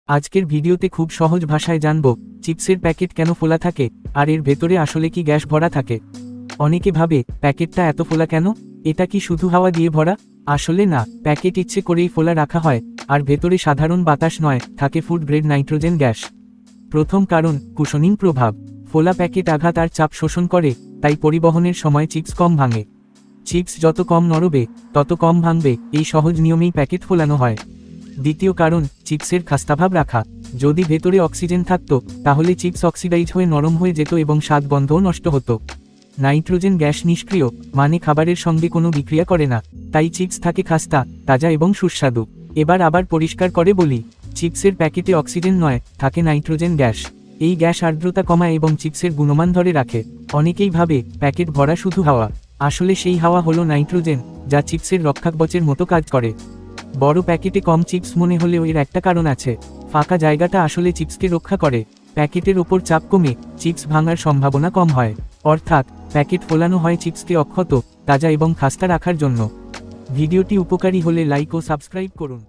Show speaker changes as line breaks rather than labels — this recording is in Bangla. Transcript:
আজকের ভিডিওতে খুব সহজ ভাষায় জানব চিপসের প্যাকেট কেন ফোলা থাকে আর এর ভেতরে আসলে কি গ্যাস ভরা থাকে। অনেকে ভাবে প্যাকেটটা এত ফোলা কেন, এটা কি শুধু হাওয়া দিয়ে ভরা? আসলে না, প্যাকেট ইচ্ছে করেই ফোলা রাখা হয়, আর ভেতরে সাধারণ বাতাস নয়, থাকে ফুড গ্রেড নাইট্রোজেন গ্যাস। প্রথম কারণ কুশনিং প্রভাব। ফোলা প্যাকেট আঘাত আর চাপ শোষণ করে, তাই পরিবহনের সময় চিপস কম ভাঙে। চিপস যত কম নড়বে তত কম ভাঙবে, এই সহজ নিয়মেই প্যাকেট ফোলানো হয়। দ্বিতীয় কারণ চিপসের খাস্তাভাব রাখা। যদি ভেতরে অক্সিজেন থাকত তাহলে চিপস অক্সিডাইজ হয়ে নরম হয়ে যেত এবং স্বাদ গন্ধও নষ্ট হতো। নাইট্রোজেন গ্যাস নিষ্ক্রিয়, মানে খাবারের সঙ্গে কোনো বিক্রিয়া করে না, তাই চিপস থাকে খাস্তা, তাজা এবং সুস্বাদু। এবার আবার পরিষ্কার করে বলি, চিপসের প্যাকেটে অক্সিজেন নয়, থাকে নাইট্রোজেন গ্যাস। এই গ্যাস আর্দ্রতা কমায় এবং চিপসের গুণমান ধরে রাখে। অনেকেই ভাবে প্যাকেট ভরা শুধু হাওয়া, আসলে সেই হাওয়া হলো নাইট্রোজেন, যা চিপসের রক্ষাকবচের মতো কাজ করে। বড় প্যাকেটে কম চিপস মনে হলেও এর একটা কারণ আছে, ফাঁকা জায়গাটা আসলে চিপসকে রক্ষা করে। প্যাকেটের ওপর চাপ কমে চিপস ভাঙার সম্ভাবনা কম হয়। অর্থাৎ প্যাকেট ফোলানো হয় চিপসকে অক্ষত, তাজা এবং খাস্তা রাখার জন্য। ভিডিওটি উপকারী হলে লাইক ও সাবস্ক্রাইব করুন।